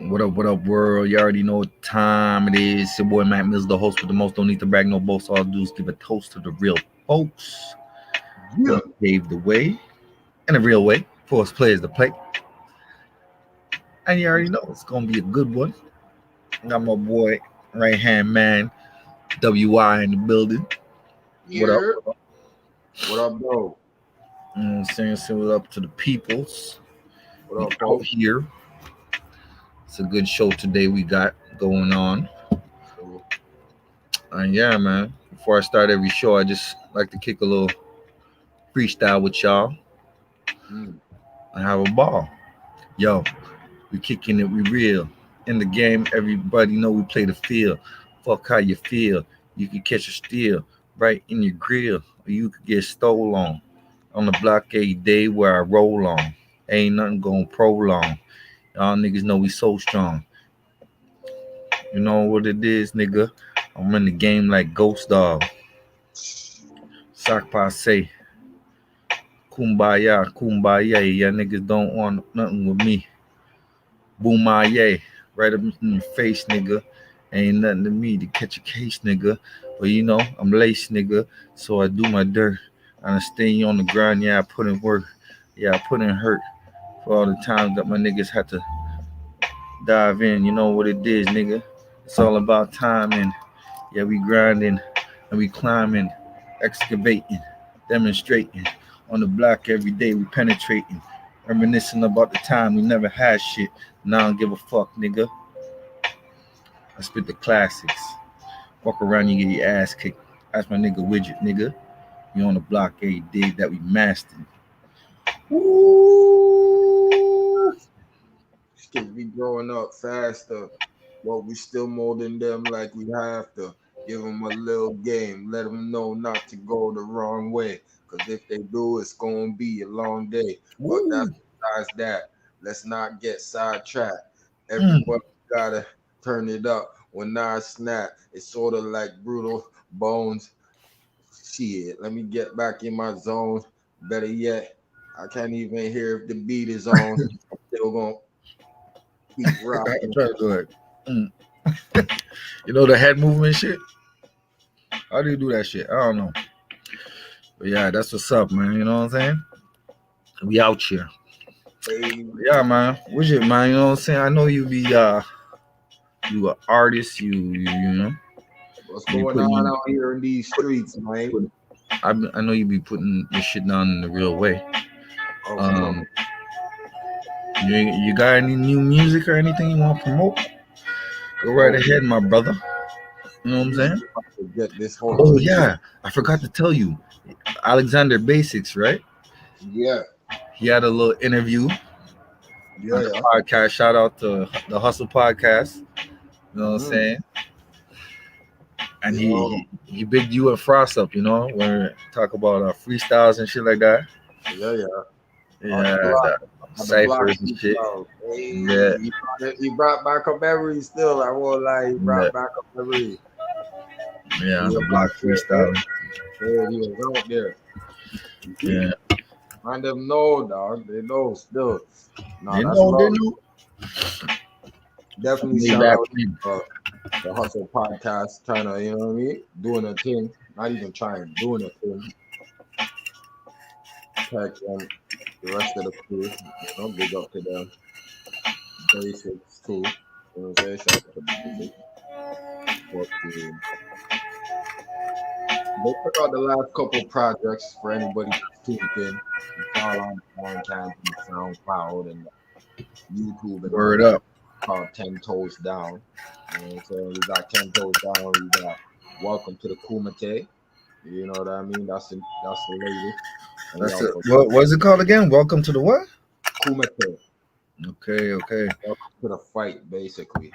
What up, world? You already know what time it is. It's your boy Matt Mills, the host with the most. Don't need to brag, no boast. All I do is give a toast to the real folks Yeah. who paved the way in a real way for us players to play. And you already know it's gonna be a good one. Got my boy, right hand man, WI in the building. What up? Yeah. What up, bro? Saying what up to the peoples. What We up, out folks? here. It's a good show today we got going on. So, And yeah, man. Before I start every show, I just like to kick a little freestyle with y'all mm, and have a ball. Yo, we kicking it, we real. In the game, everybody know we play the field. Fuck how you feel. You can catch a steal right in your grill, or you could get stole on the blockade day where I roll on. Ain't nothing gonna prolong. Y'all niggas know we so strong. You know what it is, nigga? I'm in the game like Ghost Dog. Sock say, kumbaya, kumbaya. Y'all niggas don't want nothing with me. Boomaye, right up in your face, nigga. Ain't nothing to me to catch a case, nigga. But you know, I'm lace, nigga. So I do my dirt. I stay on the grind, yeah, I put in work. Yeah, I put in hurt for all the times that my niggas had to dive in. You know what it is, nigga. It's all about time and yeah, we grinding and we climbing, excavating, demonstrating. On the block every day, we penetrating. Reminiscing about the time we never had shit. Now I don't give a fuck, nigga. I spit the classics. Walk around, you get your ass kicked. Ask my nigga Widget, nigga. You on the block every day that we mastered. Woo! kids be growing up faster, but we still molding them like we have to. Give them a little game, let them know not to go the wrong way. Because if they do, it's going to be a long day. But that's Woo! besides that. Let's not get sidetracked. Mm. Everybody got to turn it up. When I snap, it's sort of like brutal bones. Shit, let me get back in my zone. Better yet, I can't even hear if the beat is on. I'm still gonna keep I rocking. try to do it. Mm. You know the head movement shit? How do you do that shit? I don't know. But yeah, that's what's up, man. You know what I'm saying? We out here. Hey, Yeah, man. Widget, man. You know what I'm saying? I know you an artist. You know what's you be going on out here in these streets, man? put, I know you be putting your shit down in the real way. Of course. Um, you got any new music or anything you want to promote? Go right Oh, ahead, my brother. You know what I'm you saying? about to get this. Hold Oh on. yeah, I forgot to tell you, Alexander Basics, right? Yeah, He had a little interview on yeah, the yeah. podcast. Shout out to the Hustle Podcast. You know what I'm Mm-hmm. saying? And Yo, he bigged you and Frost up. You know when we talk about freestyles and shit like that. yeah, yeah. On the Yeah, block, the on the block. ciphers and shit. Hey, Yeah, he brought back a memory. Still, I won't lie. He yeah, brought back a memory. yeah. On He the was block out there. freestyling. Yeah, he was out there. Yeah, And them know, dog. They know still. No, they that's know, they love. know. Definitely Way shout back out when. the Hustle Podcast, trying to, you know what I mean? Doing a thing. Not even trying, doing a thing. Tech and the rest of the crew, big up to them. Basics too. You know what I'm saying? Shout out to Basics. But they put out the last couple projects for anybody that's tuned in. It's all on Bandcamp and SoundCloud and YouTube and all Word that. up. Called 10 Toes Down. You know what I'm saying? We got 10 Toes Down. We got Welcome to the Kumite. You know what I mean? That's the latest. And we That's it. also What's it called again? Welcome to the what? Kumite. Okay, okay. Welcome to the fight, basically.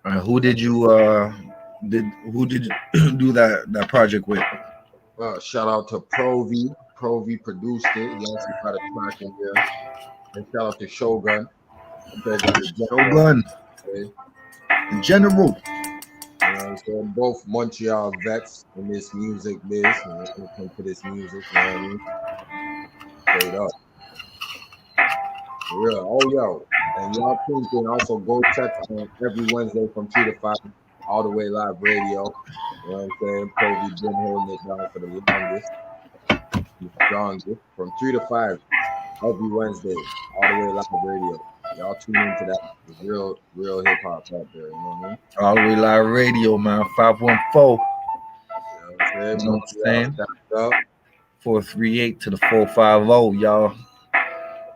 Who did you who did you do that project with? Shout out to Pro V. Pro V produced it. He also got a track in there. And shout out to Shogun. Shogun the General. Shogun, Okay? the General. You know what I'm saying? Both Montreal vets in this music biz. When it comes to this music, you know what I mean? Straight up. Yeah. Oh, yo. And y'all tuned in. Also, go check on every Wednesday from 3 to 5, all the way live radio. You know what I'm saying? Probably been holding it down for the longest, the strongest. From 3 to 5 every Wednesday, all the way live radio. Y'all tune into that. It's real hip hop out there. You know what I mean? All the way live radio, man. 514. You know what I'm saying? You know what I'm saying? Stand up. 438 to the 450, y'all.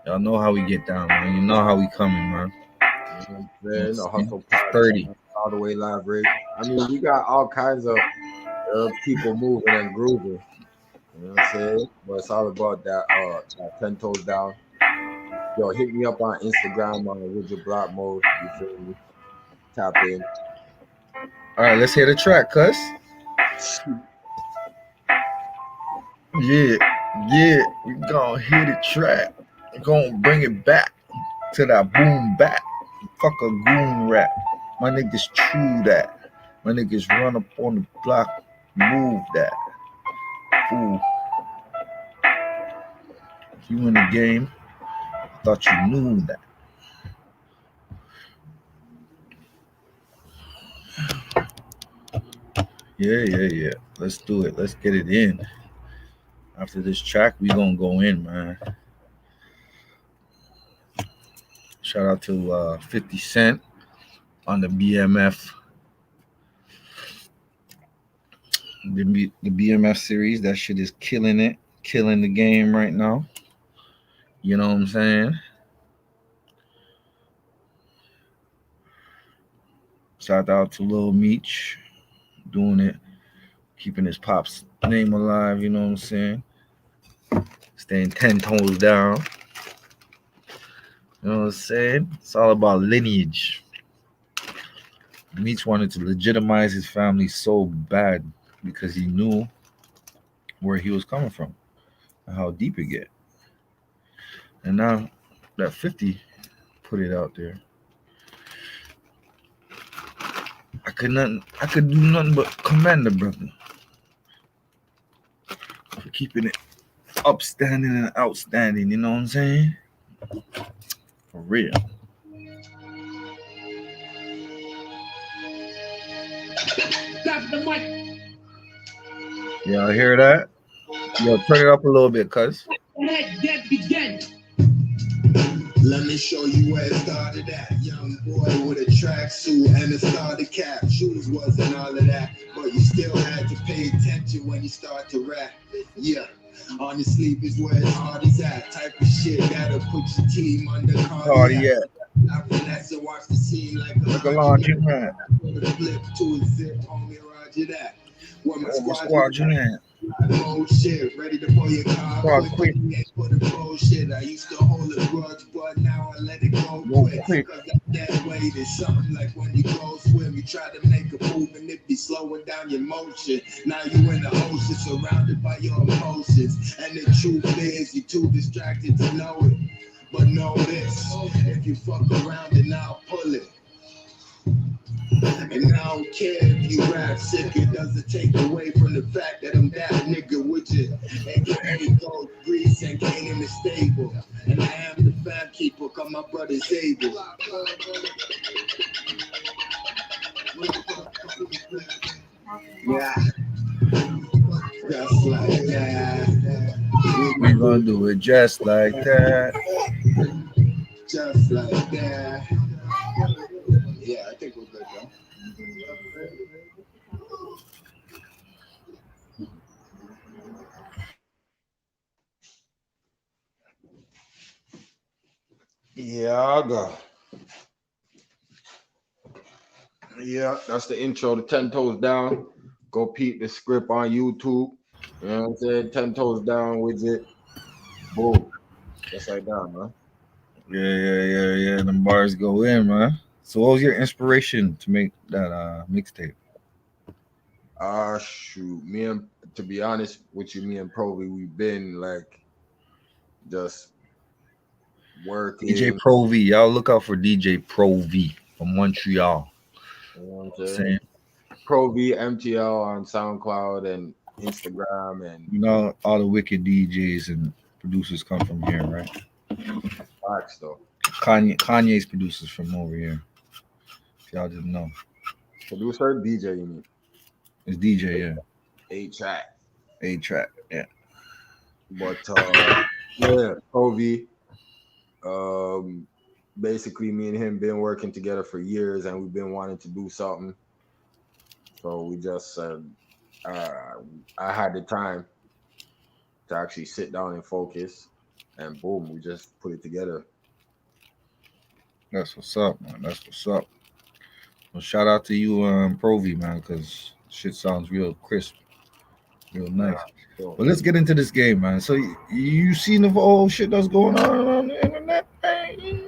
Y'all know how we get down, man. You know how we coming, man. You know what I'm You know what saying? I'm The saying? Hustle It's 30. Podcast, all the way live radio. I mean, we got all kinds of people moving and grooving. You know what I'm saying? But it's all about that 10 toes down. Yo, hit me up on Instagram on Widget Block Mode. You feel me? Tap in. All right, let's hear the track, cuz. Yeah, yeah. We gonna hit the track. We gonna bring it back to that boom back. Fuck a goon rap. My niggas true that. My niggas run up on the block, move that. Ooh, you in the game? I thought you knew that. Yeah. Let's do it. Let's get it in. After this track, we gonna go in, man. Shout out to 50 Cent on the BMF, the BMF series. That shit is killing it, killing the game right now. You know what I'm saying? Shout out to Lil Meech, doing it, keeping his pop's name alive. You know what I'm saying? Staying 10 toes down. You know what I'm saying? It's all about lineage. Meech wanted to legitimize his family so bad because he knew where he was coming from and how deep it get. And now that 50 put it out there, I could do nothing but commend the brother for keeping it upstanding and outstanding. You know what I'm saying? For real. That's the mic. Y'all hear that? Yo, turn it up a little bit, cuz. Head dead begin. Let me show you where it started at. Young boy with a tracksuit and a starter cap. Shoes wasn't all of that, but you still had to pay attention when you start to rap. Yeah, on your sleeve is where his heart is at. Type of shit that'll put your team under cardiac. Oh yeah. I finesse and watch the scene like Like a laundry man. Put a flip to a zip, homie, roger that. Where my Squad, you man. Oh shit, ready to pull your car quick. For the bullshit. I used to hold a grudge, but now I let it go quick. Cause that way there's something like when you go swim, you try to make a move and it be slowing down your motion. Now you in the ocean surrounded by your emotions. And the truth is you're too distracted to know it. But know this, if you fuck around and I'll pull it. And I don't care if you rap sick, it doesn't take away from the fact that I'm that nigga with you. AKA gold grease and cane in the stable. And I am the fam keeper, cause my brother's able. Yeah. Just like that. We gonna do it just like that. Just like that. Yeah, I think we're good, though. Yeah, I'll go. Yeah, that's the intro to 10 Toes Down. Go peep the script on YouTube. You know what I'm saying? 10 Toes Down with it. Boom. Just like that, man. Yeah. The bars go in, man. So what was your inspiration to make that mixtape? Shoot. To be honest with you, me and Provi, we've been like just working. DJ Pro V. Y'all look out for DJ Pro V from Montreal. You know what I'm saying? Provi, MTL on SoundCloud and Instagram, and You know all the wicked DJs and producers come from here, right? facts though. Kanye's producers from over here. If y'all didn't know, Producer, DJ, you mean? it's DJ. Yeah, 8-track. A-Track. Yeah, But yeah, Kobe. Um, basically, me and him been working together for years, and we've been wanting to do something. So we just said, uh, I had the time to actually sit down and focus, and boom, we just put it together. that's what's up, man. That's what's up. Well, shout out to you, Provi, man, because shit sounds real crisp, real Nah, nice. so But let's get into this game, man. So you seen the whole shit that's going on around the internet, man?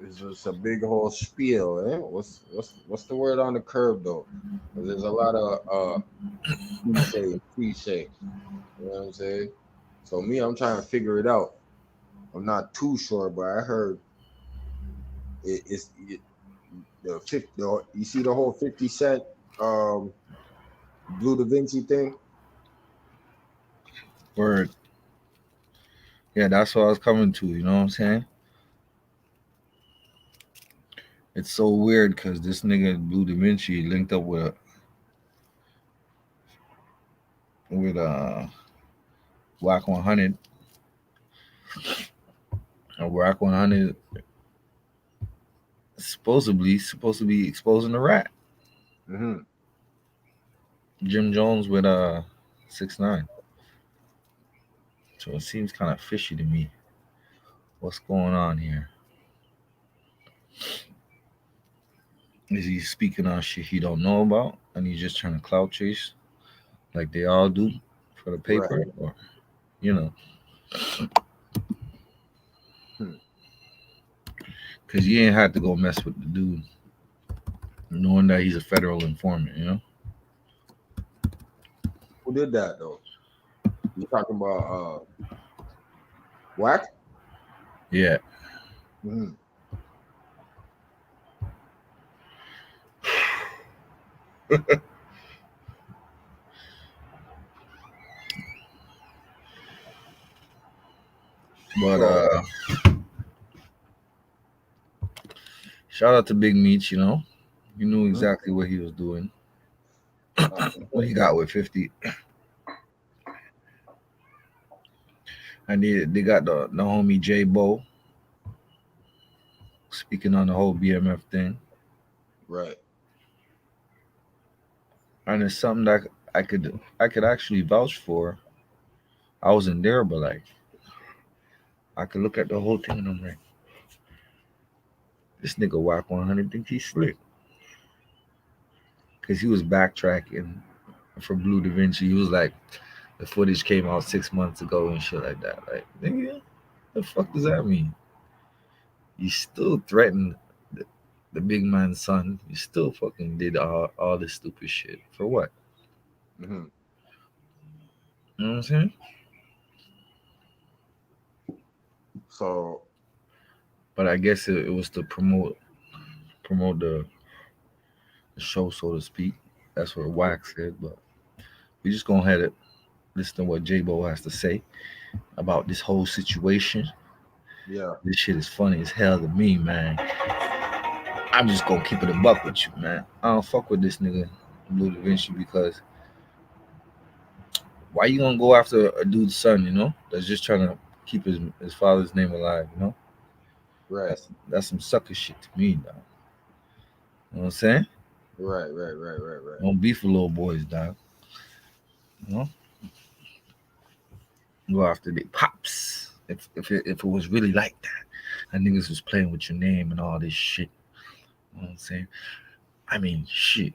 it's just a big whole spiel. Eh? What's the word on the curve though? 'Cause there's a lot of cliche. You know what I'm saying? So me, I'm trying to figure it out. I'm not too sure, but I heard it's the 50. You see the whole 50 Cent um Blue Da Vinci thing? Word. Yeah, that's what I was coming to. You know what I'm saying? It's so weird because this nigga Blue Da Vinci linked up with Whack 100. And Whack 100 supposed to be exposing the rat. Mm-hmm. Jim Jones with 6ix9ine. So it seems kind of fishy to me. What's going on here? Is he speaking on shit he don't know about and he's just trying to clout chase like they all do for the Right. paper? Or you know, Hmm. because you ain't had to go mess with the dude knowing that he's a federal informant, you know? Who did that though? You talking about Wack? Yeah. Mm-hmm. But So shout out to Big Meats, you know? He knew mhm. exactly what he was doing. Uh, What he got with 50. And they got the homie J Bo speaking on the whole BMF thing. right. And it's something that I could actually vouch for. I wasn't there, but like I could look at the whole thing and I'm like, this nigga Whack 100 think he's slick. Because he was backtracking for Blue Da Vinci. He was like, the footage came out 6 months ago and shit like that. Like, nigga, the fuck does that mean? You still threatened the big man's son. You still fucking did all this stupid shit. For what? Mm-hmm. You know what I'm saying? So But I guess it was to promote the show, so to speak. That's what Wax said. But we just gonna have to listen to what J Bo has to say about this whole situation. yeah, This shit is funny as hell to me, man. I'm just gonna keep it a buck with you, man. I don't fuck with this nigga Blue Da Vinci because why you gonna go after a dude's son, you know, that's just trying to keep his father's name alive, you know? right, That's some sucker shit to me, dog. You know what I'm saying? right. Don't beef with little boys, dog. You know? Go after the pops. If it was really like that, and niggas was playing with your name and all this shit. You know what I'm saying? I mean, shit.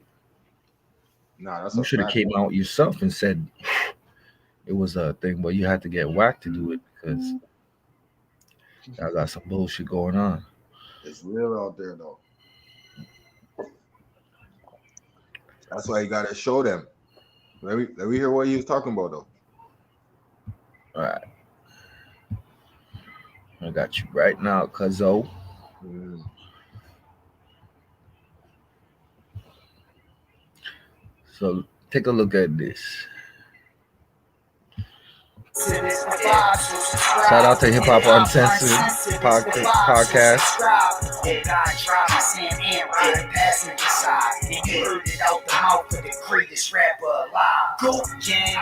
Nah, that's You a should have fact came though. out yourself and said it was a thing, but you had to get whacked to do it because I got some bullshit going on. It's real out there though. That's why you gotta show them. Let me hear what he was talking about though. All right, I got you right now, cuzzo. Mm. So take a look at this. Shout out to Hip Hop Uncensored podcast. Oh God, drive my Sam and ride passenger side. And you heard it out the mouth of the greatest rapper alive. Go gang.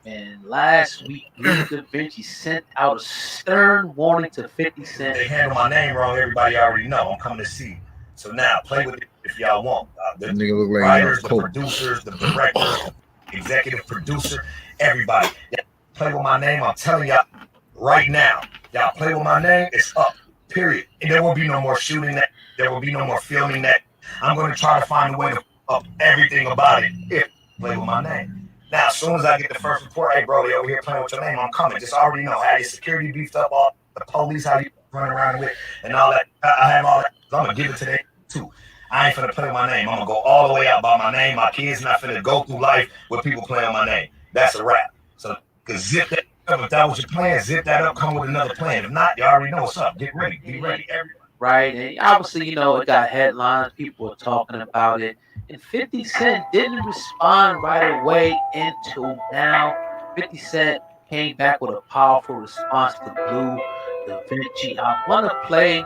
And last week, Bleu davinci sent out a stern warning to 50 Cent. They handle my name wrong, everybody already know. I'm coming to see. So now, play with it if y'all want. The Nigga look like writers, the producers, the director, executive producer, everybody. Y'all play with my name. I'm telling y'all right now. Y'all play with my name, it's up. Period. And there will be no more shooting that. There will be no more filming that. I'm going to try to find a way to up everything about it if you play with my name. Now, as soon as I get the first report, hey, bro, they over here playing with your name, I'm coming. Just already know. How your security beefed up, all the police, how you running around with, and all that. I have all that. I'm going to give it to them, too. I ain't finna play with my name. I'm going to go all the way out by my name. My kids not finna go through life with people playing my name. That's a wrap. So, zip that up. If that was your plan, zip that up, come with another plan. If not, you already know what's up. Get ready. Be ready. Everybody. Right, and obviously, it got headlines. People were talking about it. And 50 Cent didn't respond right away until now. 50 Cent came back with a powerful response to Bleu davinci. I want to play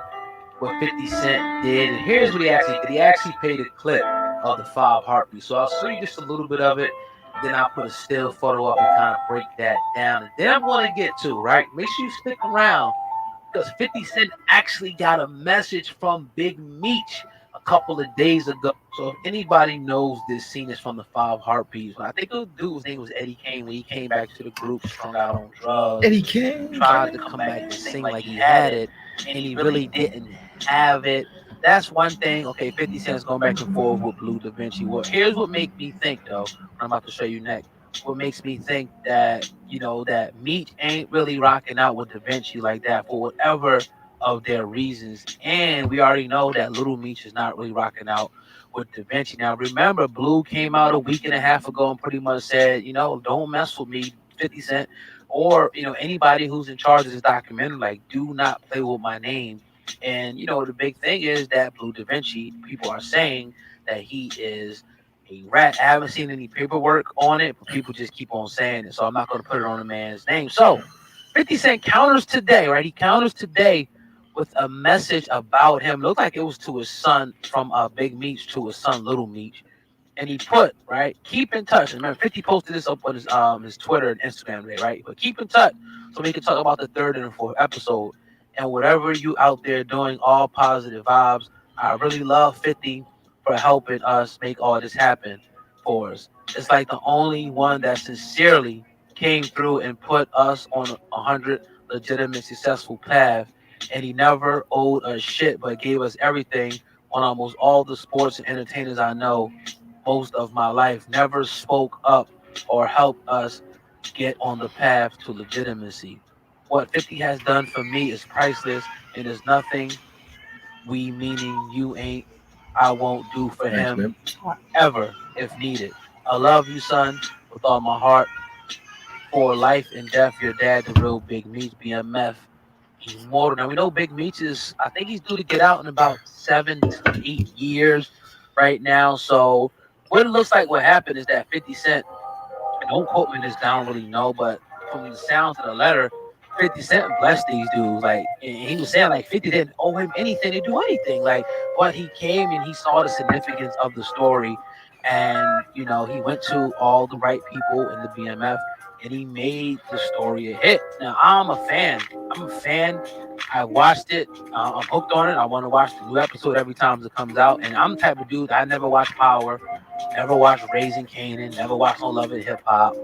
what 50 Cent did. And here's what he actually did. He actually played a clip of the 5 heartbeats. So I'll show you just a little bit of it. Then I'll put a still photo up and kind of break that down. And then I'm going to get to, right? Make sure you stick around, because 50 Cent actually got a message from Big Meech a couple of days ago. So if anybody knows this scene is from the 5 Heartbeats, I think the dude's name was Eddie Kane. When he came back to the group, strung out on drugs, Eddie Kane tried to come back and sing like he had it, and he really didn't have it. That's one thing. Okay, 50 Cent's going back and forth with Bleu davinci. Well, here's what makes me think, though. I'm about to show you next. What makes me think that, that Meech ain't really rocking out with davinci like that for whatever of their reasons. And we already know that Little Meech is not really rocking out with davinci. Now, remember, Blue came out a week and a half ago and pretty much said, don't mess with me, 50 Cent, or, anybody who's in charge of this documentary, like, do not play with my name. And, the big thing is that Bleu davinci, people are saying that he is a rat. I haven't seen any paperwork on it, but people just keep on saying it. So I'm not going to put it on the man's name. So 50 Cent counters today, right? He counters today with a message about him. It looked like it was to his son, from Big Meech to his son, Little Meech. And he put, right, keep in touch. Remember, 50 posted this up on his Twitter and Instagram today, right? But keep in touch so we can talk about the 3rd and 4th episode. And whatever you out there doing, all positive vibes. I really love 50 for helping us make all this happen for us. It's like the only one that sincerely came through and put us on 100 legitimate successful path. And he never owed us shit, but gave us everything on almost all the sports and entertainers I know most of my life. Never spoke up or helped us get on the path to legitimacy. What 50 has done for me is priceless, and there's nothing we, meaning you, ain't, I won't do for him ever if needed. I love you, son, with all my heart. For life and death, your dad, the real Big Meech, BMF, immortal. Now we know Big Meech is, I think he's due to get out in about 7 to 8 years right now. So what it looks like, what happened is that 50 Cent, and don't quote me on this, I don't really know, but from the sounds of the letter, 50 Cent blessed these dudes. Like, and he was saying, like, 50 didn't owe him anything to do anything. Like, but he came and he saw the significance of the story. And, he went to all the right people in the BMF and he made the story a hit. Now, I'm a fan. I watched it. I'm hooked on it. I want to watch the new episode every time it comes out. And I'm the type of dude, I never watched Power, never watched Raising Kanan, never watched No Love and Hip Hop,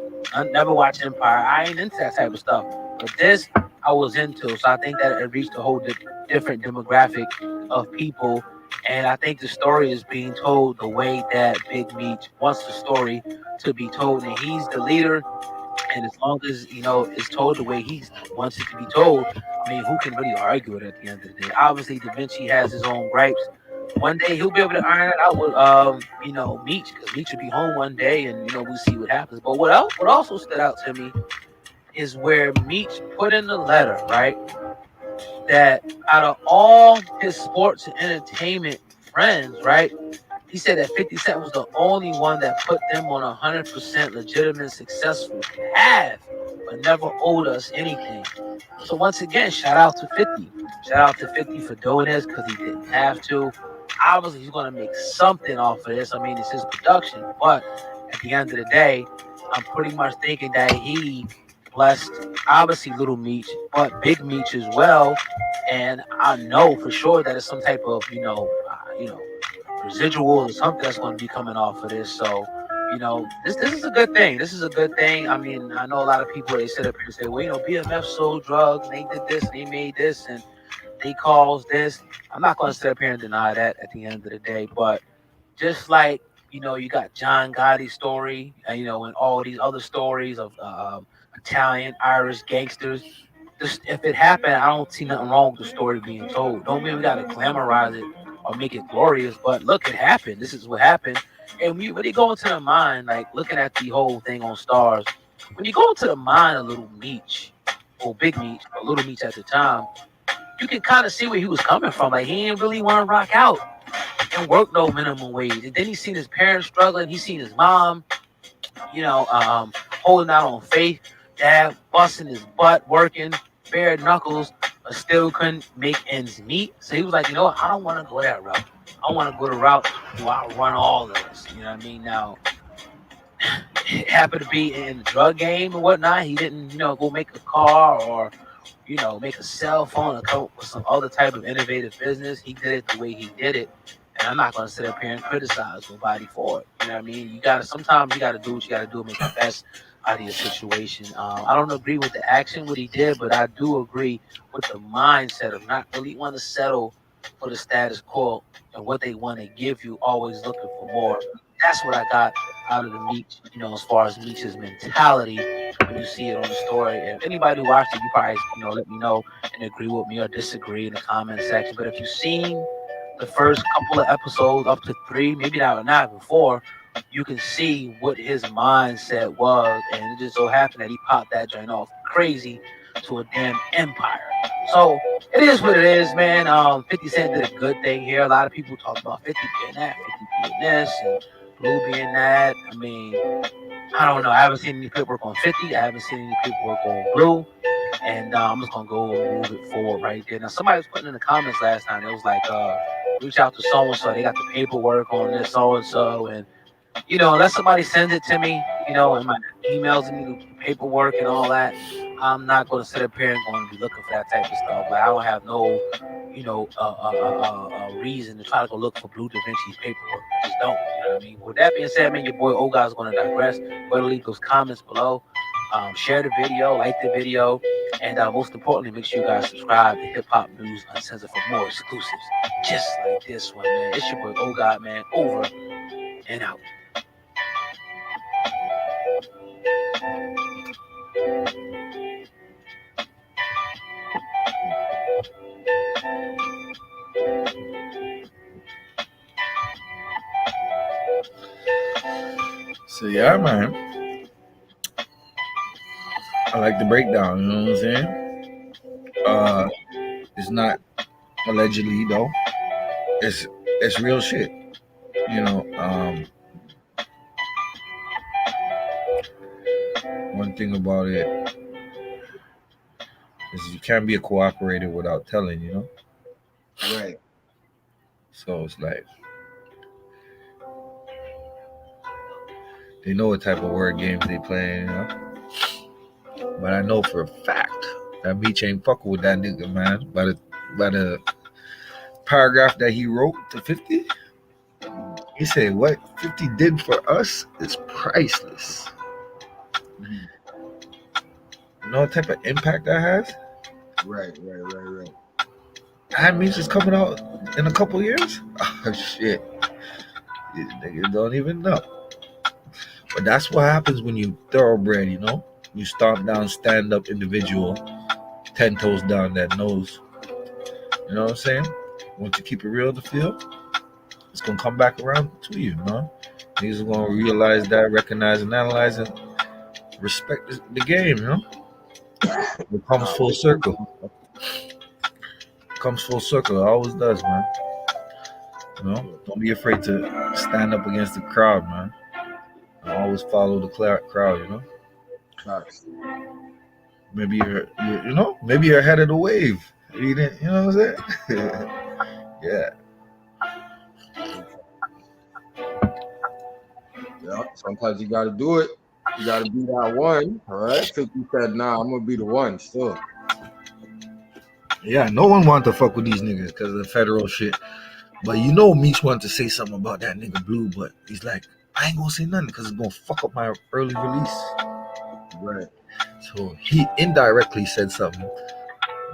never watched Empire. I ain't into that type of stuff. But this, I was into. So I think that it reached a whole different demographic of people. And I think the story is being told the way that Big Meech wants the story to be told. And he's the leader. And as long as, it's told the way he wants it to be told, I mean, who can really argue it at the end of the day? Obviously, davinci has his own gripes. One day he'll be able to iron it out with, Meech, because Meech will be home one day, and we'll see what happens. But what also stood out to me is where Meech put in the letter, right, that out of all his sports and entertainment friends, right, He said that 50 Cent was the only one that put them on 100% legitimate, successful path, but never owed us anything. So once again, shout out to 50. Shout out to 50 for doing this because he didn't have to. Obviously, he's going to make something off of this. I mean, it's his production. But at the end of the day, I'm pretty much thinking that he blessed, obviously, Little Meech, but Big Meech as well. And I know for sure that it's some type of, residual or something that's going to be coming off of this. So, this is a good thing. This is a good thing. I mean, I know a lot of people, they sit up here and say, well, BMF sold drugs, and they did this, and they made this, and they caused this. I'm not going to sit up here and deny that at the end of the day. But just like, you got John Gotti's story, and, and all these other stories of Italian, Irish gangsters. Just, if it happened, I don't see nothing wrong with the story being told. Don't mean we got to glamorize it or make it glorious, but look, it happened. This is what happened. And when you go into the mind, like looking at the whole thing on Stars, when you go into the mind of Little Meech, or Big Meech, or Little Meech at the time, you can kind of see where he was coming from. Like, he didn't really want to rock out and work no minimum wage. And then he seen his parents struggling. He seen his mom, holding out on faith. Dad busting his butt, working, bare knuckles, but still couldn't make ends meet. So he was like, what? I don't want to go that route. I want to go the route where I run all of this. You know what I mean? Now, it happened to be in the drug game and whatnot. He didn't, go make a car or, make a cell phone or come up with some other type of innovative business. He did it the way he did it. And I'm not going to sit up here and criticize nobody for it. You know what I mean? Sometimes you got to do what you got to do, make the best out of your situation. I don't agree with the action, what he did, but I do agree with the mindset of not really want to settle for the status quo and what they want to give you, always looking for more. That's what I got out of the Meech, as far as Meech's mentality when you see it on the story. If anybody who watched it, you probably, let me know and agree with me or disagree in the comment section. But if you've seen the first couple of episodes, up to 3, maybe not even 4, you can see what his mindset was, and it just so happened that he popped that joint off crazy to a damn empire. So it is what it is, man. 50 Cent did a good thing here. A lot of people talk about 50 being that, 50 being this, and Blue being that. I mean, I don't know. I haven't seen any paperwork on 50. I haven't seen any paperwork on Blue. And I'm just gonna go and move it forward right there. Now, somebody was putting in the comments last time. It was like, reach out to so and so. They got the paperwork on this so and so, and unless somebody sends it to me, and my emails and the paperwork and all that, I'm not going to sit up here and going to be looking for that type of stuff. Like, I don't have no, reason to try to go look for Blue davinci's paperwork. I just don't. You know what I mean? With that being said, man, your boy Oga is going to digress. Go ahead and leave those comments below. Share the video, like the video, and most importantly, make sure you guys subscribe to Hip Hop News Uncensored for more exclusives just like this one, man. It's your boy Oga, man. Over and out. So yeah, man. I like the breakdown, you know what I'm saying? It's not allegedly though. It's real shit. One thing about it is you can't be a cooperator without telling, Right. So it's like they know what type of word games they playing, But I know for a fact that Meech ain't fucking with that nigga, man. By the paragraph that he wrote to 50, he said what 50 did for us is priceless. You know what type of impact that has? Right. That Meech is coming out in a couple years? Oh shit. These niggas don't even know. But that's what happens when you thoroughbred, You stomp down, stand up individual, 10 toes down that knows. You know what I'm saying? Once you keep it real in the field, it's gonna come back around to you, man. Niggas are gonna realize that, recognize and analyze and respect the game, It comes full circle. It comes full circle. It always does, man. You know, don't be afraid to stand up against the crowd, man. And always follow the crowd. You know, Facts. maybe maybe you're ahead of the wave. You didn't, you know what I'm saying? Yeah. Yeah. Sometimes you gotta do it. You gotta be that one. All right. 50 said, nah, I'm gonna be the one still. Yeah, no one wanted to fuck with these niggas because of the federal shit. But you know, Meech wanted to say something about that nigga Blue, but he's like, I ain't gonna say nothing because it's gonna fuck up my early release. Right. So he indirectly said something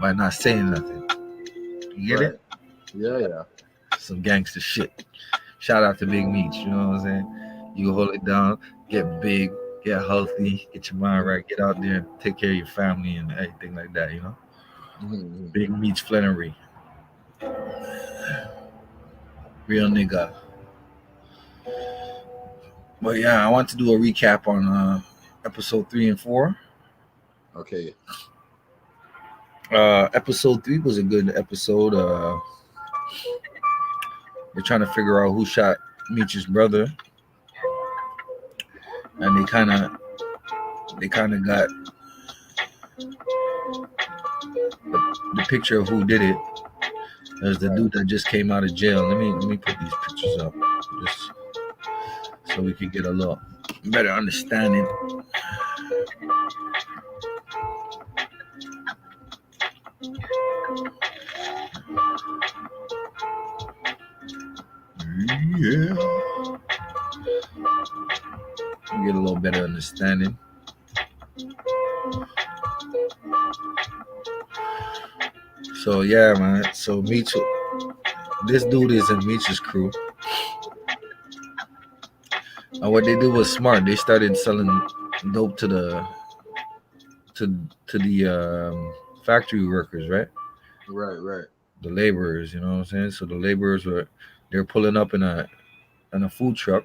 by not saying nothing. You get Right. it? Yeah. Some gangster shit. Shout out to Big Meech, you know what I'm saying? You hold it down, get big, get healthy, get your mind right, get out there, take care of your family and everything like that, you know? Mm-hmm. Big Meech Flannery. Real nigga. But yeah, I want to do a recap on episode 3 and 4. Okay. Episode 3 was a good episode. They're trying to figure out who shot Meech's brother, and they kind of got the picture of who did it. There's the dude that just came out of jail. Let me put these pictures up just so we could get a little better understanding. Yeah. Get a little better understanding. So yeah, man. So Meech, this dude is in Meech's crew. And what they did was smart. They started selling dope to the factory workers, right? Right. The laborers, you know what I'm saying? So the laborers they're pulling up in a food truck,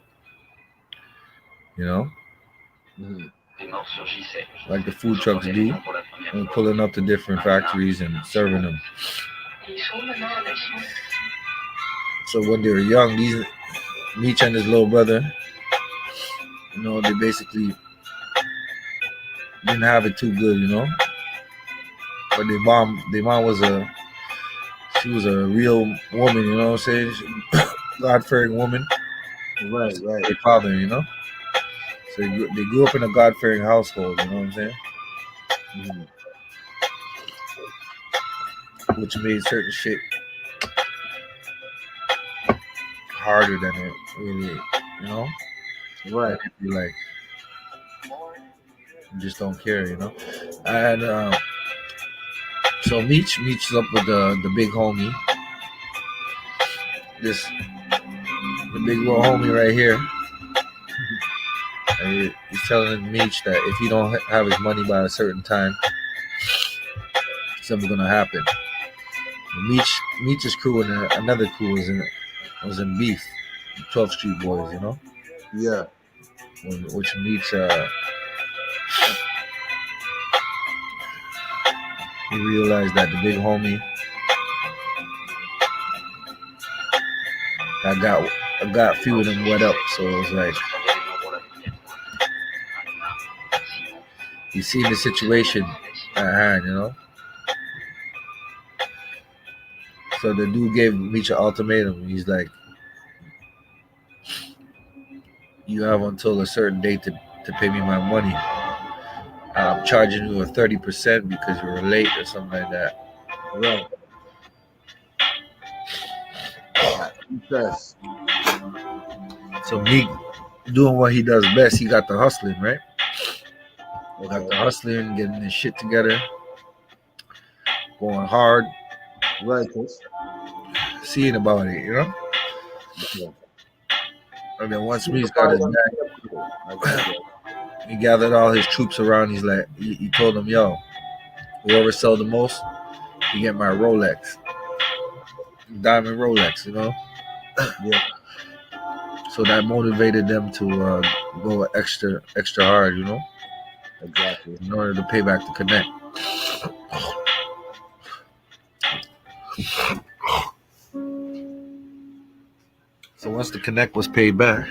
you know, Mm-hmm. like the food trucks do, and pulling up to different factories and serving them. So when they were young, these Meech and his little brother, you know, they basically didn't have it too good, you know. But their mom was a real woman, you know what I'm saying? God-fearing woman. Right. Their father, you know. So they grew up in a God-fearing household, you know what I'm saying? Mm-hmm. Which made certain shit harder than it really, you know? Right. You like, you just don't care, you know? And so Meech meets up with the big homie. The big little homie right here. And he's telling Meech that if he don't have his money by a certain time, something's gonna happen. Meech's crew and another crew was in beef, 12th Street Boys, you know. Yeah. Which Meech he realized that the big homie I got a few of them wet up, so it was like you see the situation at hand, you know. So the dude gave Meech an ultimatum. He's like, you have until a certain date to pay me my money. And I'm charging you a 30% because you were late or something like that. Right. Yes. So Meek doing what he does best, he got the hustling, right? Okay. Got the hustling, getting his shit together, going hard, Right. seeing about it, you know? Yeah. And then once Meek's got his bag, he gathered all his troops around. He's like, he told them, yo, whoever sell the most, you get my Rolex. Diamond Rolex, you know? Yeah. So that motivated them to go extra hard, you know? Exactly. In order to pay back the connect. So once the connect was paid back,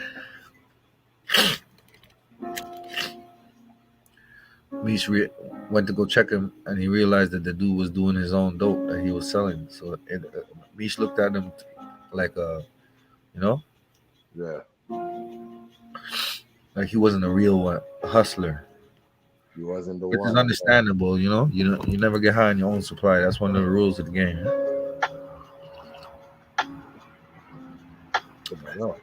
Meech went to go check him, and he realized that the dude was doing his own dope that he was selling. So Meech looked at him like you know, Yeah. like he wasn't a real hustler. He wasn't the Which is one. understandable, you know. You never get high on your own supply. That's one of the rules of the game. No.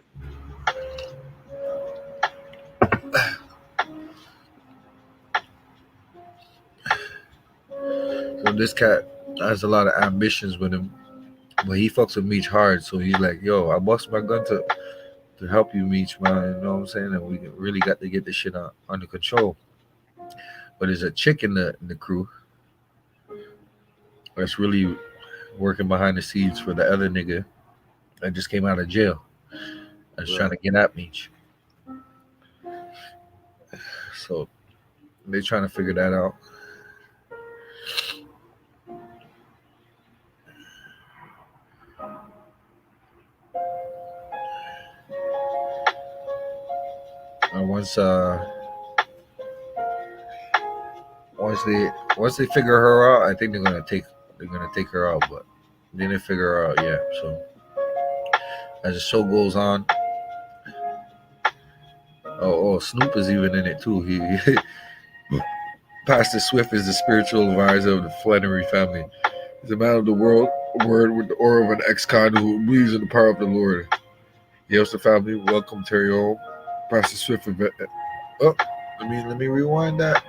So this cat has a lot of ambitions with him, but he fucks with Meech hard. So he's like, "Yo, I bust my gun to help you, Meech, man. You know what I'm saying? And we really got to get this shit under control." But there's a chick in the crew that's really working behind the scenes for the other nigga that just came out of jail. That's trying to get at Meech. So they're trying to figure that out. And once they figure her out, I think they're gonna take her out, but they didn't figure her out yet. So as the show goes on, Snoop is even in it too. He Pastor Swift is the spiritual advisor of the Flannery family. He's a man of the word with the aura of an ex-con who believes in the power of the Lord. He helps the family welcome Terry home. Pastor Swift. Oh, let me rewind that.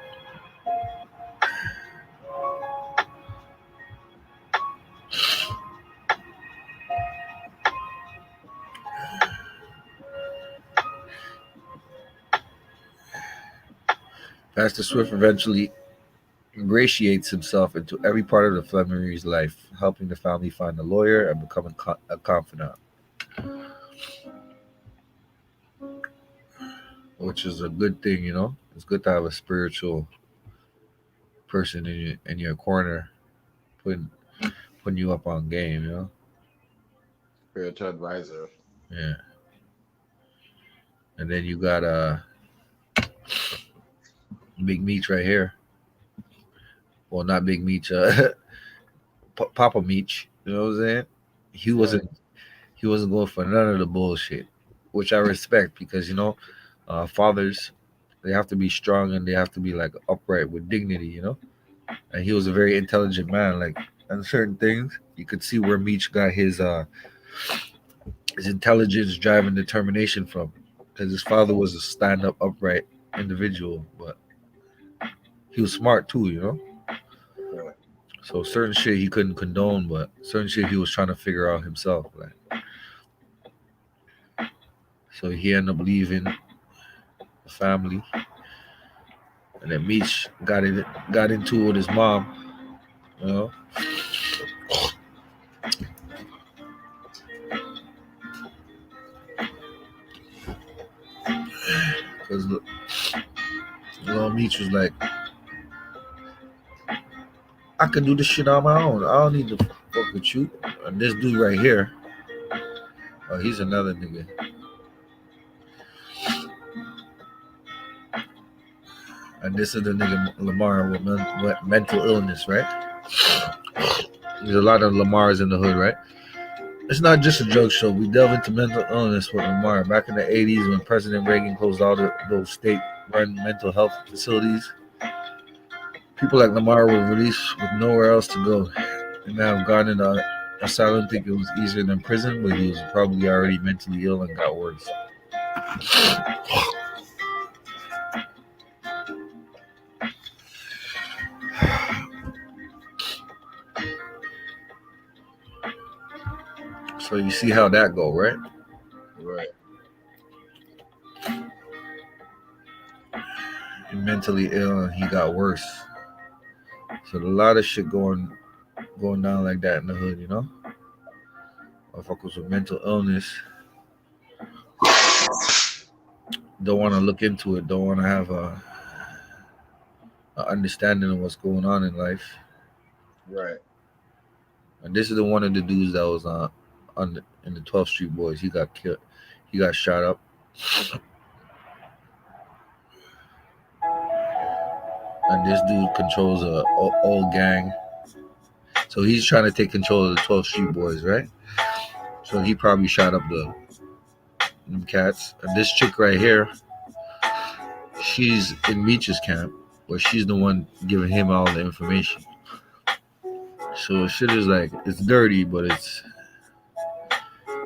Pastor Swift eventually ingratiates himself into every part of the Flannery's life, helping the family find a lawyer and becoming a confidant, which is a good thing, you know. It's good to have a spiritual person in your corner, putting you up on game, you know. Spiritual advisor. Yeah. And then you got Big Meech right here. Well, not Big Meech, Papa Meech. You know what I'm saying? He wasn't going for none of the bullshit, which I respect because you know, fathers, they have to be strong and they have to be like upright with dignity, you know. And he was a very intelligent man. Like on certain things, you could see where Meech got his intelligence, drive, and determination from, because his father was a stand-up, upright individual, but he was smart too, you know. Yeah. So certain shit he couldn't condone, but certain shit he was trying to figure out himself. Like, so he ended up leaving the family, and then Meech got into it with his mom, you know. Because little Meech was like, I can do this shit on my own. I don't need to fuck with you. And this dude right here, oh, he's another nigga. And this is the nigga Lamar with mental illness, right? There's a lot of Lamars in the hood, right? It's not just a drug show. We delve into mental illness with Lamar. Back in the 80s when President Reagan closed all those state-run mental health facilities, people like Lamar were released with nowhere else to go. They may have gone into asylum thinking it was easier than prison, but he was probably already mentally ill and got worse. So you see how that go, right? Right. He mentally ill and he got worse. So a lot of shit going down like that in the hood, you know? Motherfuckers with mental illness don't want to look into it, don't want to have a understanding of what's going on in life. Right. And this is one of the dudes that was in the 12th Street Boys. He got killed. He got shot up. And this dude controls a old gang. So he's trying to take control of the 12th Street Boys, right? So he probably shot up them cats. And this chick right here, she's in Meech's camp, but she's the one giving him all the information. So shit is like, it's dirty, but it's,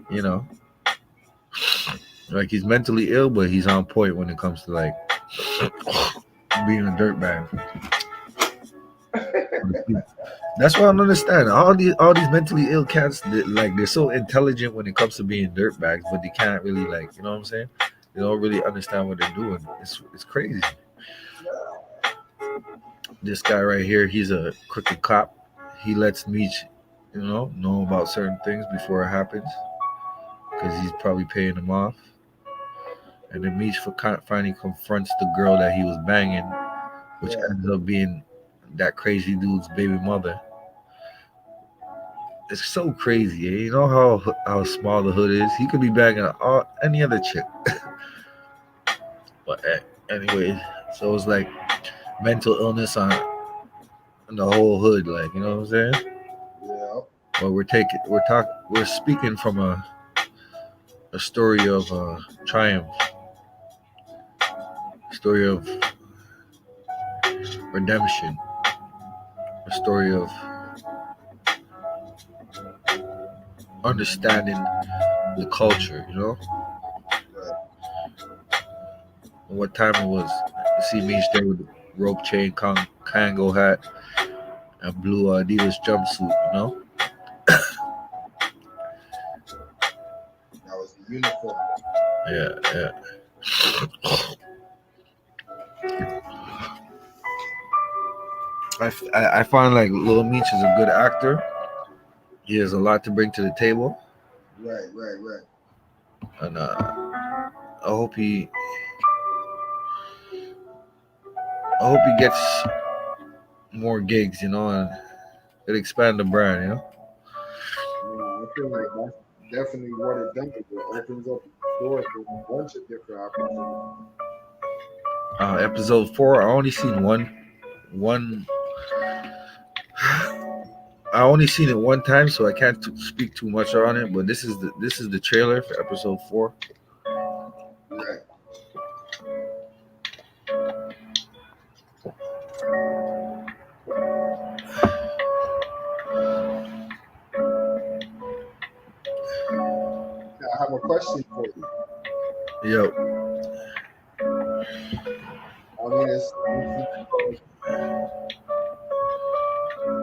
you know, like he's mentally ill, but he's on point when it comes to like being a dirtbag. That's what I don't understand. All these mentally ill cats, they're so intelligent when it comes to being dirtbags, but they can't really, like, you know what I'm saying? They don't really understand what they're doing. It's crazy. This guy right here, he's a crooked cop. He lets Meech, know about certain things before it happens, because he's probably paying him off. And then Meech finally confronts the girl that he was banging, which ends up being that crazy dude's baby mother. It's so crazy. Eh? You know how small the hood is? He could be banging any other chick. But anyway, so it's like mental illness on the whole hood, like, you know what I'm saying? Yeah. But we're speaking from a story of triumph, a story of redemption, a story of understanding the culture, what time it was. You see me there with the rope chain, Kango hat, and blue Adidas jumpsuit, That was the uniform. Yeah. I find like Lil Meech is a good actor. He has a lot to bring to the table. Right. And I hope he gets more gigs, and it expand the brand, Yeah, I feel like that's definitely what it does. It opens up doors for a bunch of different opportunities. Episode 4, I only seen one. I only seen it one time, so I can't speak too much on it. But this is the trailer for episode 4. Right. I have a question for you. Yo.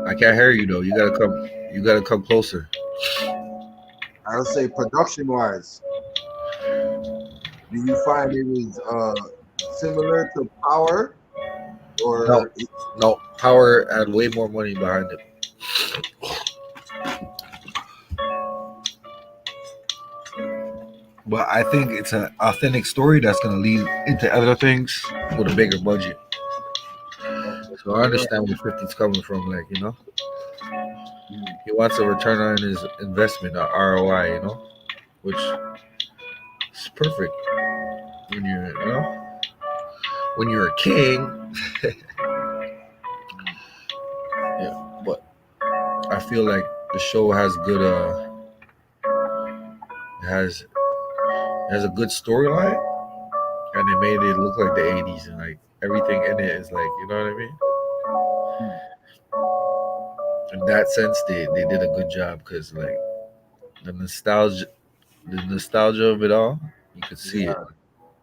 I can't hear you though. You gotta come closer. I would say production wise, do you find it was similar to Power, or no? Power had way more money behind it. But I think it's an authentic story that's gonna lead into other things with a bigger budget. So I understand where 50's coming from, like, he wants a return on his investment, a ROI, which is perfect when you're a king. Yeah, but I feel like the show has good has a good storyline, and they made it look like the 80s, and like everything in it is like, you know what I mean? In that sense, they did a good job, because like the nostalgia of it all, you could see it.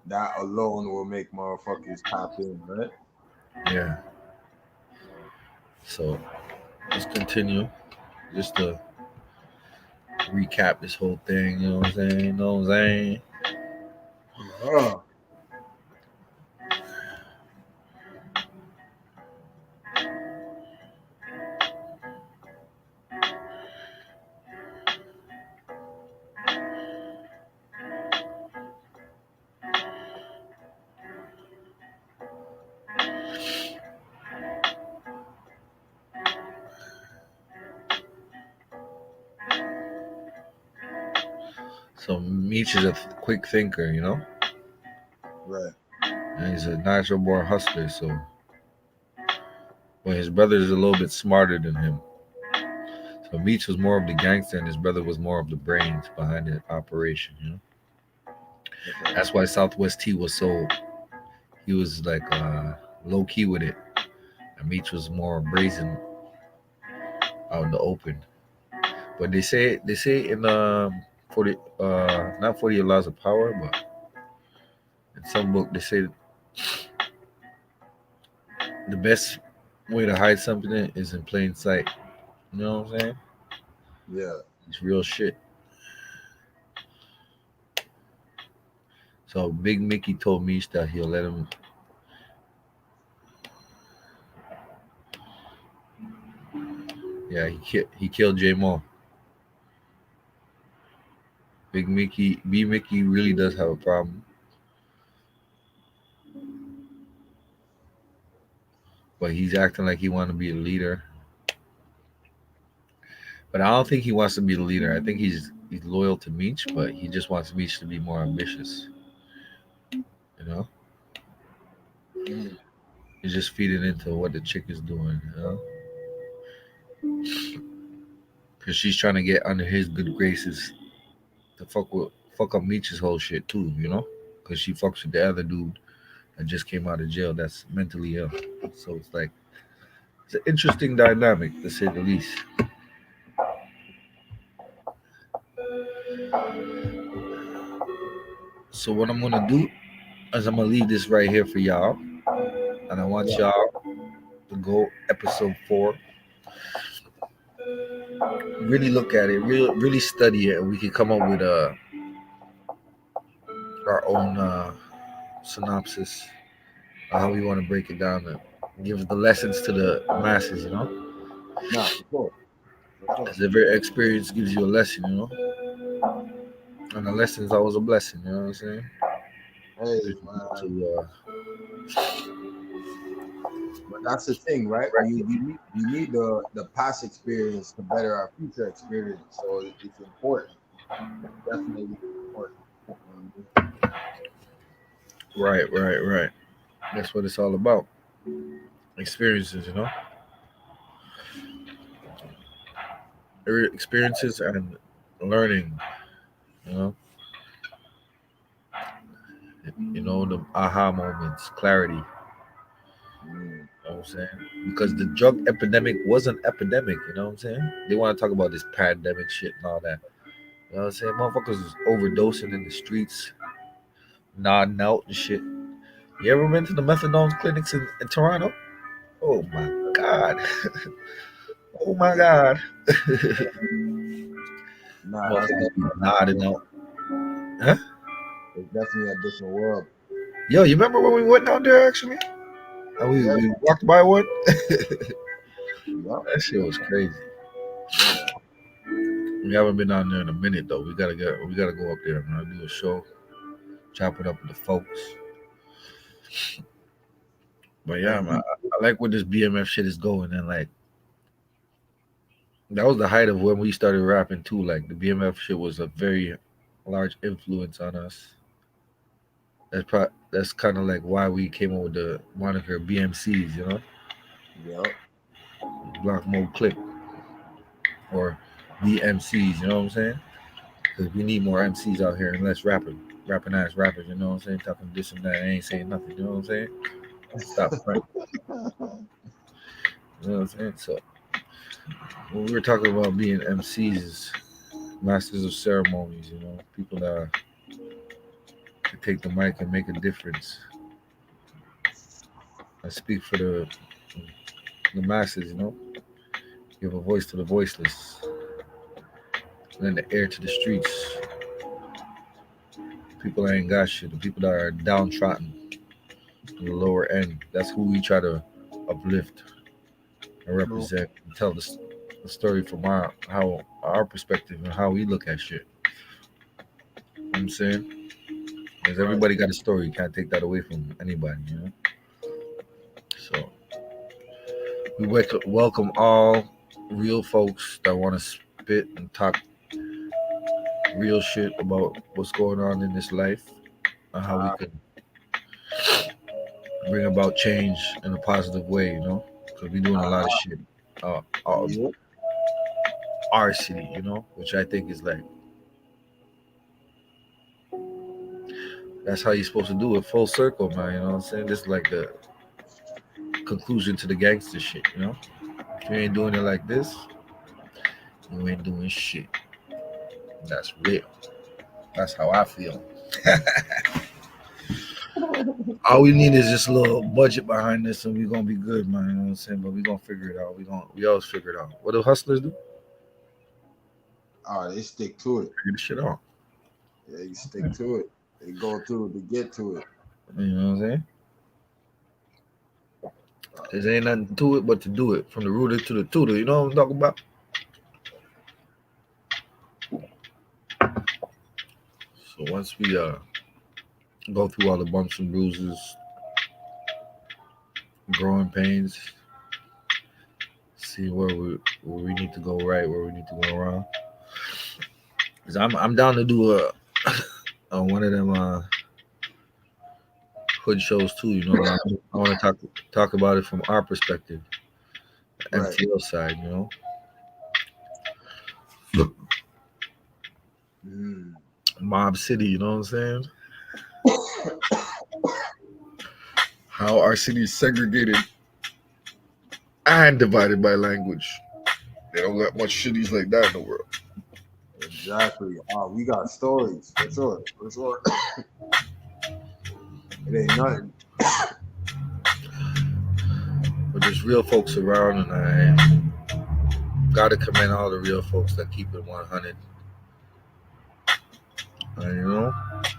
That alone will make motherfuckers tap in, right? Yeah. So let's continue. Just to recap this whole thing, you know what I'm saying? So Meech is a quick thinker, you know, Right. and he's a natural born hustler. So, but his brother is a little bit smarter than him. So Meech was more of the gangster, and his brother was more of the brains behind the operation. You know, Okay. that's why Southwest T was so. He was like low key with it, and Meech was more brazen out in the open. But they say in 40 not 40 laws of power, but in some book they say the best way to hide something is in plain sight. You know what I'm saying? Yeah. It's real shit. So Big Mickey told Meech that he'll let him. Yeah, he killed J Mo. B Mickey really does have a problem, but he's acting like he want to be a leader. But I don't think he wants to be the leader. I think he's loyal to Meech, but he just wants Meech to be more ambitious. You know, Mhm. he's just feeding into what the chick is doing. You know, because she's trying to get under his good graces to fuck up Meech's whole shit too. You know, because she fucks with the other dude that just came out of jail that's mentally ill. So it's like it's an interesting dynamic to say the least. So what I'm gonna do is I'm gonna leave this right here for y'all, and I want Yeah. y'all to go episode 4. Really look at it, really study it, and we can come up with our own synopsis of how we want to break it down and give the lessons to the masses. You know, Nah, for sure. For sure. as every experience gives you a lesson. You know, and the lesson is always a blessing. You know what I'm saying? Hey, man. To But that's the thing, right? You need the past experience to better our future experience. So it's important. It's definitely important. You know right. That's what it's all about. Experiences, you know, experiences and learning. You know, the aha moments, clarity. what I mean? You know what I'm saying? Because the drug epidemic was an epidemic, you know what I'm saying? They want to talk about this pandemic shit and all that. You know what I'm saying? Motherfuckers was overdosing in the streets, nodding out and shit. You ever been to the methadone clinics in Toronto? Oh my God. Oh my God. Nah, that's Motherfuckers be definitely a different nodding world. out. Huh? It's definitely a different world. Yo, you remember when we went down there actually? And Yeah, we walked by one? yeah, That shit was crazy. yeah. We haven't been down there in a minute though. We gotta go up there, man. Do a show, chop it up with the folks. But yeah, And man, I like where this BMF shit is going, and like that was the height of when we started rapping too. Like the BMF shit was a very large influence on us. That's kind of like why we came up with the moniker BMCs, you know, yeah, Block Mode Click or BMCs. You know what I'm saying? Because we need more MCs out here and less rapping ass rappers. You know what I'm saying? Talking this and that, and ain't saying nothing. You know what I'm saying? Stop right. You know what I'm saying? So when we were talking about being MCs, masters of ceremonies, you know, people that can take the mic and make a difference. I speak for the masses, you know, give a voice to the voiceless, lend the air to the streets. People that ain't got shit, the people that are downtrodden, on the lower end. That's who we try to uplift and true. represent and tell the story from our perspective and how we look at shit. You know what I'm saying? Because Right. everybody got a story. You can't take that away from anybody, you know? So we welcome all real folks that want to spit and talk real shit about what's going on in this life and how we could bring about change in a positive way, because we're doing a lot of shit. Yep. Our city, which I think is like, that's how you're supposed to do it, full circle, man. You know what I'm saying? This is like the conclusion to the gangster shit, If you ain't doing it like this, you ain't doing shit. That's real. That's how I feel. All we need is just a little budget behind this, and we're gonna be good, man. You know what I'm saying? But we're gonna figure it out. We always figure it out. What do hustlers do? They stick to it. Figure the shit out. Yeah, you stick to it. They go through it to get to it. You know what I'm saying? There ain't nothing to it but to do it, from the rooter to the tutor. You know what I'm talking about? So once we go through all the bumps and bruises, growing pains, see where we need to go right, where we need to go wrong. Cause I'm down to do a one of them hood shows too. I want to talk about it from our perspective, the Right. MTL side. Mob City. You know what I'm saying? How our city is segregated and divided by language. They don't got much cities like that in the world. Exactly. We got stories for sure. For sure. It ain't nothing. But there's real folks around, and I gotta commend all the real folks that keep it 100. And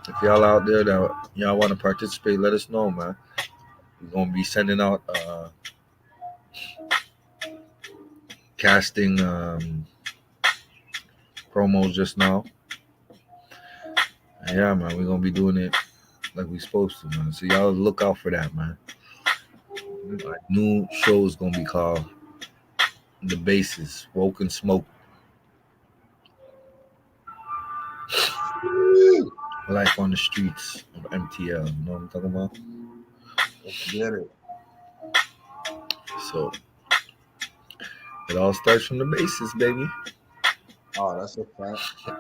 if y'all out there that y'all want to participate, let us know, man. We're gonna be sending out casting promos just now. And yeah, man, we're gonna be doing it like we supposed to, man. So y'all look out for that, man. My new show is gonna be called The Bases, Woke and Smoke. Life on the streets of MTL. You know what I'm talking about? Let's get it. So it all starts from the bases, baby. Oh, that's a fact. You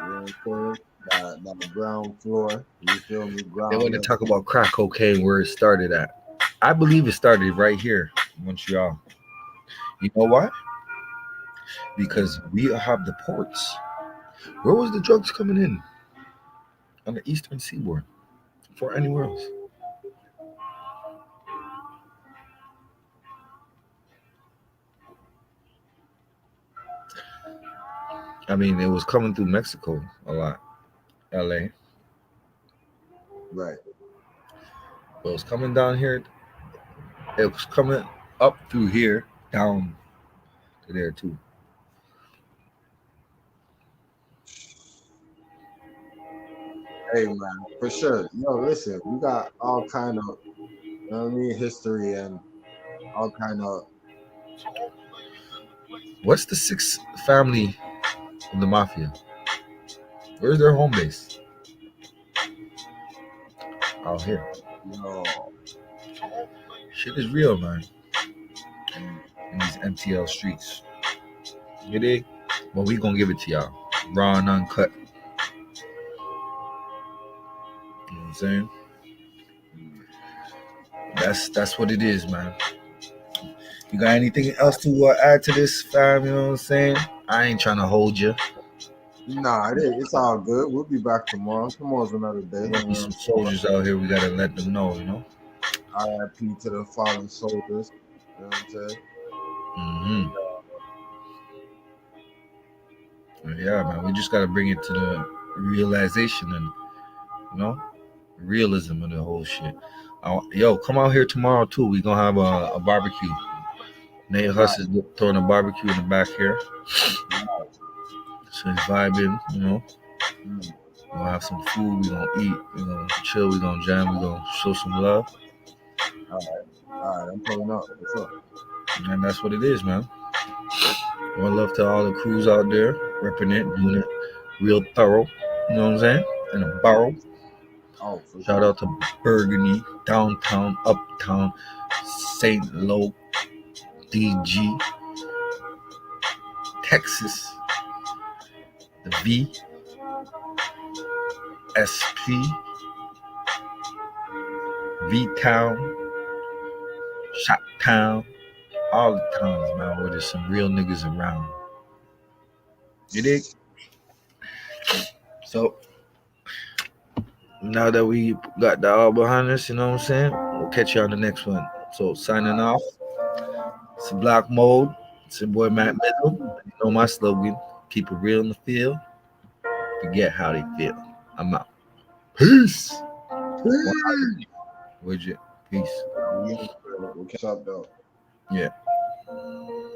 know what I'm saying? That ground floor. You feel me? They want to talk about crack cocaine, where it started at. I believe it started right here in Montreal. You know why? Because we have the ports. Where was the drugs coming in? On the eastern seaboard. For anywhere else. I mean, it was coming through Mexico a lot. LA. Right. But it was coming down here. It was coming up through here, down to there too. Hey man, for sure. Yo, listen, we got all kind of, you know what I mean, history and all kind of. What's the sixth family of the mafia? Where's their home base? Out here. Yo. Shit is real, man. In these MTL streets. You dig? Well, we gonna give it to y'all. Raw and uncut. You know what I'm saying? That's what it is, man. You got anything else to add to this, fam? You know what I'm saying? I ain't trying to hold you. Nah, it's all good. We'll be back tomorrow. Tomorrow's another day. There's gonna be some soldiers out here. We gotta let them know, RIP to the fallen soldiers. You know what I'm saying? Yeah, man. We just gotta bring it to the realization and realism of the whole shit. Yo, come out here tomorrow too. We gonna have a barbecue. Nate Huss is throwing a barbecue in the back here. So he's vibing, We're gonna have some food, we're gonna eat, we're gonna chill, we're gonna jam, we're gonna show some love. Alright, I'm pulling up. What's up? And that's what it is, man. One love to all the crews out there, repping it, doing it real thorough. You know what I'm saying? In a borough. Oh, for Shout out to Burgundy, downtown, uptown, St. Lo, DG, Texas, the V, SP, V Town, Shot Town, all the towns, man, where there's some real niggas around. You dig? So now that we got that all behind us, you know what I'm saying? We'll catch you on the next one. So signing off. It's a block mode. It's your boy Matt Mizzle. You know my slogan. Keep it real in the field. Forget how they feel. I'm out. Peace. Would you? Peace. We'll catch up though. Yeah.